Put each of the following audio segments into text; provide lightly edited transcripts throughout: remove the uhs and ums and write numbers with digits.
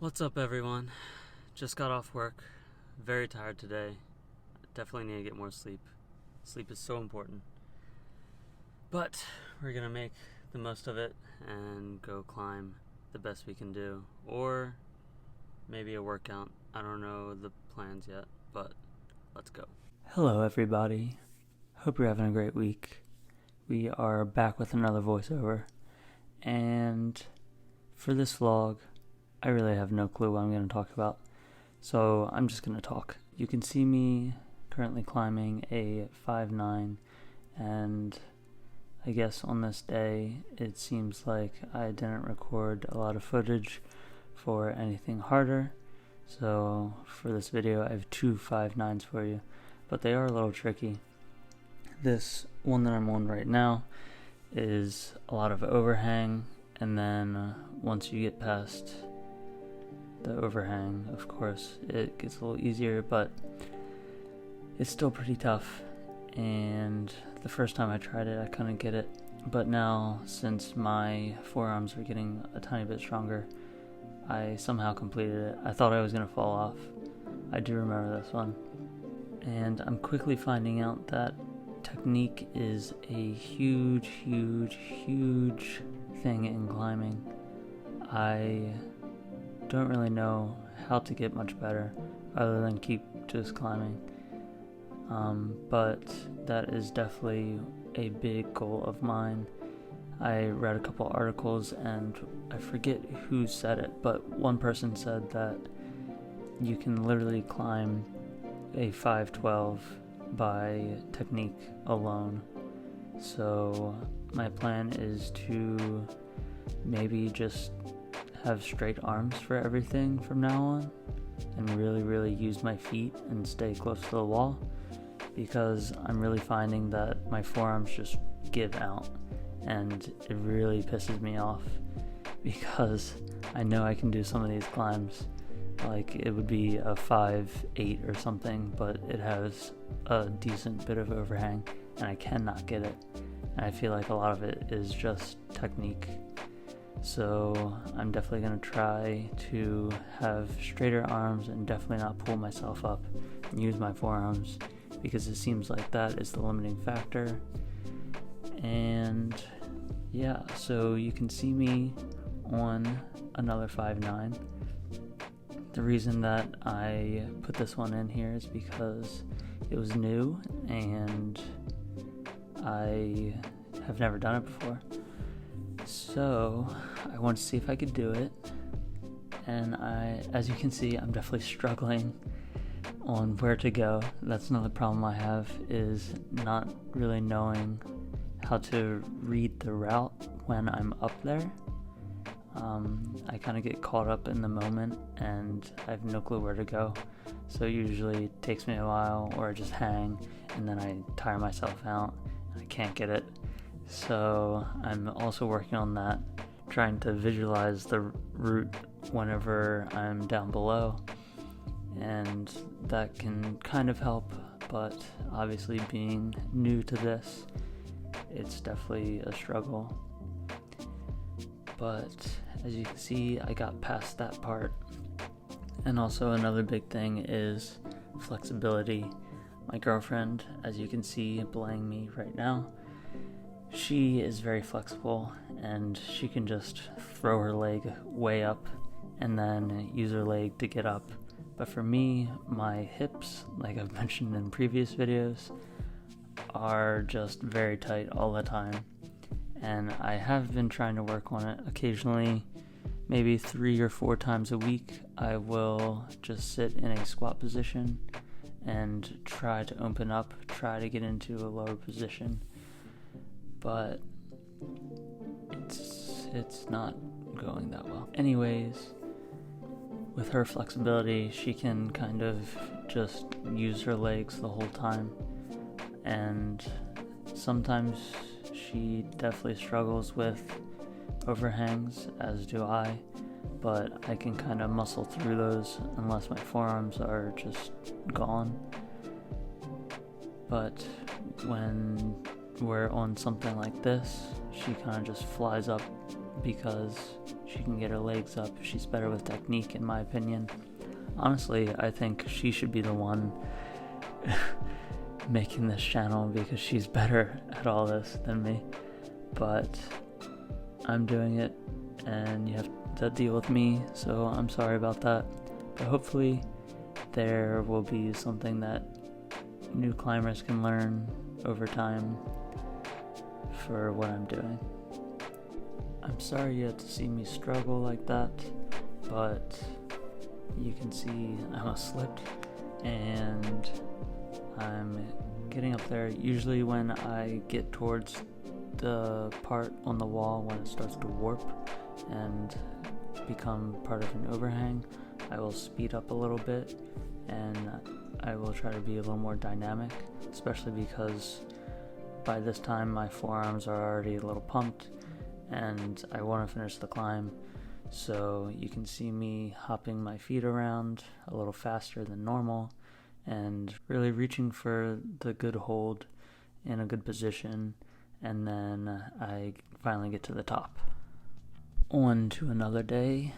What's up, everyone? Just got off work. Very tired today. Definitely need to get more sleep. Sleep is so important. But we're gonna make the most of it and go climb the best we can do. Or maybe a workout. I don't know the plans yet, but let's go. Hello, everybody. Hope you're having a great week. We are back with another voiceover. And for this vlog, I really have no clue what I'm going to talk about, so I'm just going to talk. You can see me currently climbing a 5'9", and I guess on this day it seems like I didn't record a lot of footage for anything harder, so for this video I have two 5'9s for you, but they are a little tricky. This one that I'm on right now is a lot of overhang, and then once you get past the overhang, of course, it gets a little easier, but it's still pretty tough. And the first time I tried it, I couldn't get it. But now, since my forearms are getting a tiny bit stronger, I somehow completed it. I thought I was going to fall off. I do remember this one. And I'm quickly finding out that technique is a huge thing in climbing. I don't really know how to get much better other than keep just climbing, but that is definitely a big goal of mine. I read a couple articles and I forget who said it, but one person said that you can literally climb a 5'12" by technique alone. So my plan is to maybe just have straight arms for everything from now on and really use my feet and stay close to the wall, because I'm really finding that my forearms just give out, and it really pisses me off because I know I can do some of these climbs. Like, it would be a 5'8" or something, but it has a decent bit of overhang and I cannot get it, and I feel like a lot of it is just technique. So I'm definitely going to try to have straighter arms and definitely not pull myself up and use my forearms, because it seems like that is the limiting factor. And yeah, so you can see me on another 5'9". The reason that I put this one in here is because it was new and I have never done it before. So I wanted to see if I could do it, and as you can see, I'm definitely struggling on where to go. That's another problem I have, is not really knowing how to read the route when I'm up there. I kind of get caught up in the moment and I have no clue where to go, so it usually takes me a while, or I just hang and then I tire myself out and I can't get it. So I'm also working on that, trying to visualize the route whenever I'm down below, and that can kind of help, but obviously being new to this, it's definitely a struggle. But as you can see, I got past that part. And also another big thing is flexibility. My girlfriend, as you can see belaying me right now, she is very flexible, and she can just throw her leg way up and then use her leg to get up. But for me, my hips, like I've mentioned in previous videos, are just very tight all the time. And I have been trying to work on it. Occasionally, maybe 3 or 4 times a week, I will just sit in a squat position and try to open up, try to get into a lower position. But it's not going that well. Anyways, with her flexibility, she can kind of just use her legs the whole time, and sometimes she definitely struggles with overhangs, as do I, but I can kind of muscle through those unless my forearms are just gone. But when we're on something like this, she kind of just flies up because she can get her legs up. She's better with technique, in my opinion. Honestly, I think she should be the one making this channel because she's better at all this than me. But I'm doing it, and you have to deal with me, so I'm sorry about that. But hopefully there will be something that new climbers can learn over time for what I'm doing. I'm sorry you had to see me struggle like that, but you can see I almost slipped, and I'm getting up there. Usually when I get towards the part on the wall when it starts to warp and become part of an overhang, I will speed up a little bit, and I will try to be a little more dynamic, especially because by this time my forearms are already a little pumped and I want to finish the climb. So you can see me hopping my feet around a little faster than normal and really reaching for the good hold in a good position, and then I finally get to the top. On to another day,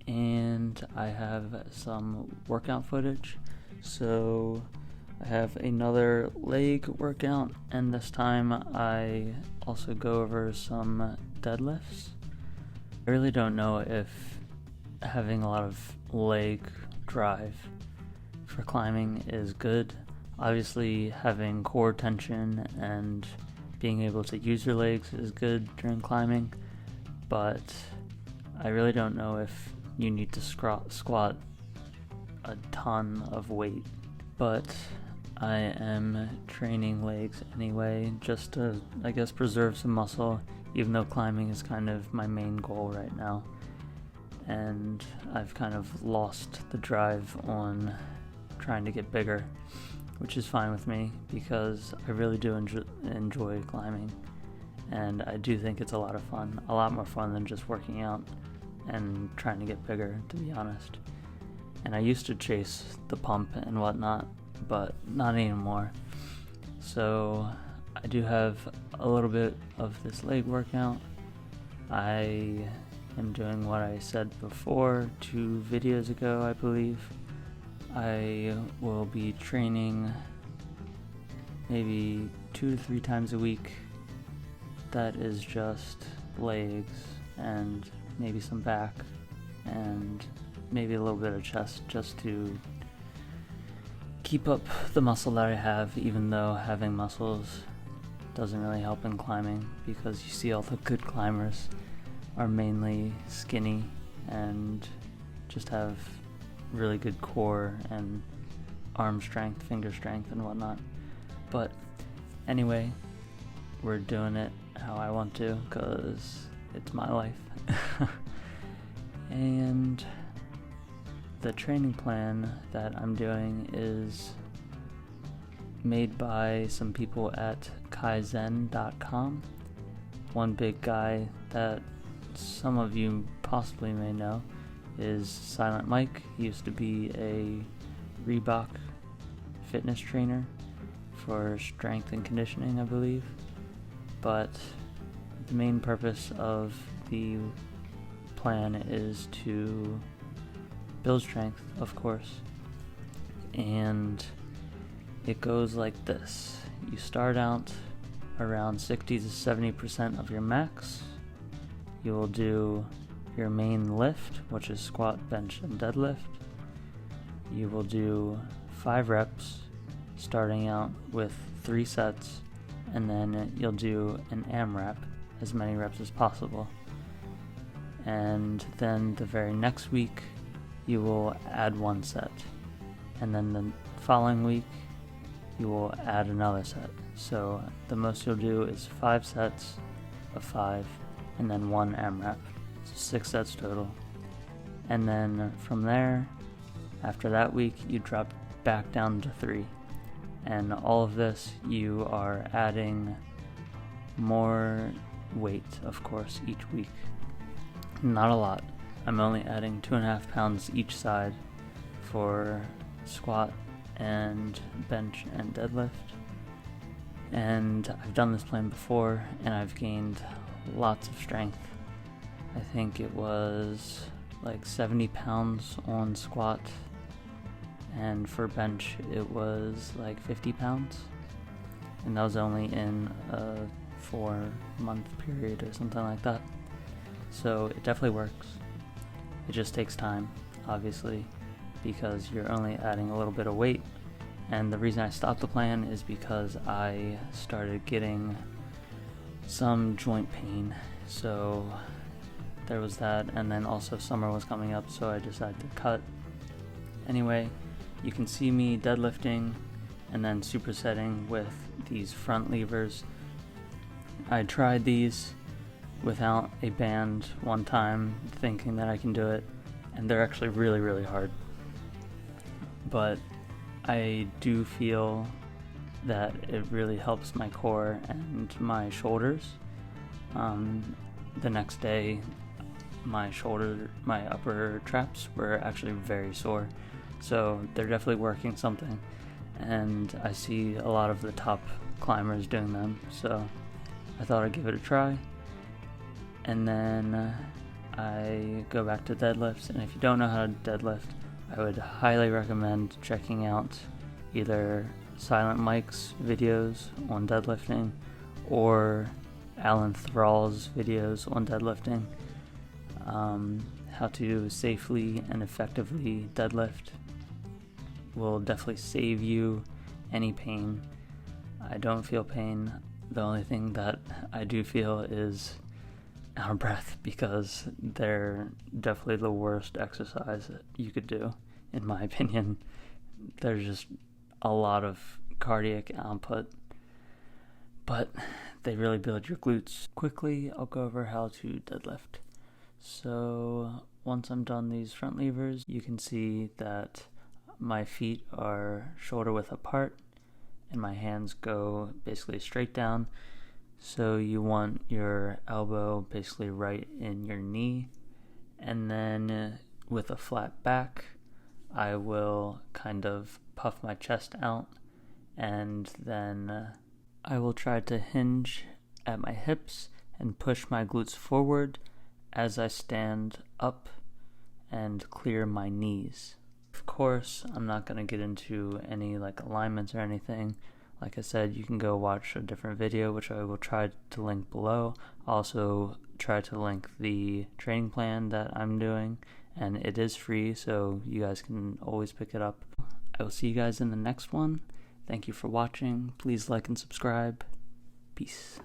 and I have some workout footage. So I have another leg workout, and this time I also go over some deadlifts. I really don't know if having a lot of leg drive for climbing is good. Obviously, having core tension and being able to use your legs is good during climbing, but I really don't know if you need to squat a ton of weight. But I am training legs anyway, just to, I guess, preserve some muscle, even though climbing is kind of my main goal right now. And I've kind of lost the drive on trying to get bigger, which is fine with me because I really do enjoy climbing, and I do think it's a lot of fun, a lot more fun than just working out and trying to get bigger, to be honest. And I used to chase the pump and whatnot, but not anymore. So I do have a little bit of this leg workout. I am doing what I said before 2 videos ago, I believe. I will be training maybe 2 to 3 times a week. That is just legs and maybe some back and maybe a little bit of chest, just to keep up the muscle that I have, even though having muscles doesn't really help in climbing, because you see all the good climbers are mainly skinny and just have really good core and arm strength, finger strength, and whatnot. But anyway, we're doing it how I want to because it's my life. And the training plan that I'm doing is made by some people at KIZEN.com. One big guy that some of you possibly may know is Silent Mike. He used to be a Reebok fitness trainer for strength and conditioning, I believe. But the main purpose of the plan is to build strength, of course. And it goes like this. You start out around 60 to 70% of your max. You will do your main lift, which is squat, bench, and deadlift. You will do 5 reps, starting out with 3 sets, and then you'll do an AMRAP, as many reps as possible. And then the very next week, you will add 1 set. And then the following week, you will add another set. So the most you'll do is 5 sets of 5, and then 1 AMRAP. So 6 sets total. And then from there, after that week, you drop back down to 3. And all of this, you are adding more weight, of course, each week. Not a lot. I'm only adding 2.5 pounds each side for squat and bench and deadlift. And I've done this plan before, and I've gained lots of strength. I think it was like 70 pounds on squat, and for bench it was like 50 pounds, and that was only in a 4-month period or something like that. So it definitely works. It just takes time, obviously, because you're only adding a little bit of weight. And the reason I stopped the plan is because I started getting some joint pain. So there was that, and then also summer was coming up, so I decided to cut. Anyway, you can see me deadlifting and then supersetting with these front levers. I tried these without a band one time, thinking that I can do it, and they're actually really, really hard. But I do feel that it really helps my core and my shoulders. The next day, my upper traps were actually very sore, so they're definitely working something, and I see a lot of the top climbers doing them, so I thought I'd give it a try. And then I go back to deadlifts, and if you don't know how to deadlift, I would highly recommend checking out either Silent Mike's videos on deadlifting or Alan Thrall's videos on deadlifting. How to safely and effectively deadlift will definitely save you any pain. I don't feel pain. The only thing that I do feel is out of breath, because they're definitely the worst exercise that you could do, in my opinion. There's just a lot of cardiac output, but they really build your glutes. Quickly, I'll go over how to deadlift. So once I'm done these front levers, you can see that my feet are shoulder width apart and my hands go basically straight down. So you want your elbow basically right in your knee, and then with a flat back, I will kind of puff my chest out, and then I will try to hinge at my hips and push my glutes forward as I stand up and clear my knees. Of course, I'm not going to get into any alignments or anything. Like I said, you can go watch a different video, which I will try to link below. Also try to link the training plan that I'm doing, and it is free, so you guys can always pick it up. I will see you guys in the next one. Thank you for watching. Please like and subscribe. Peace.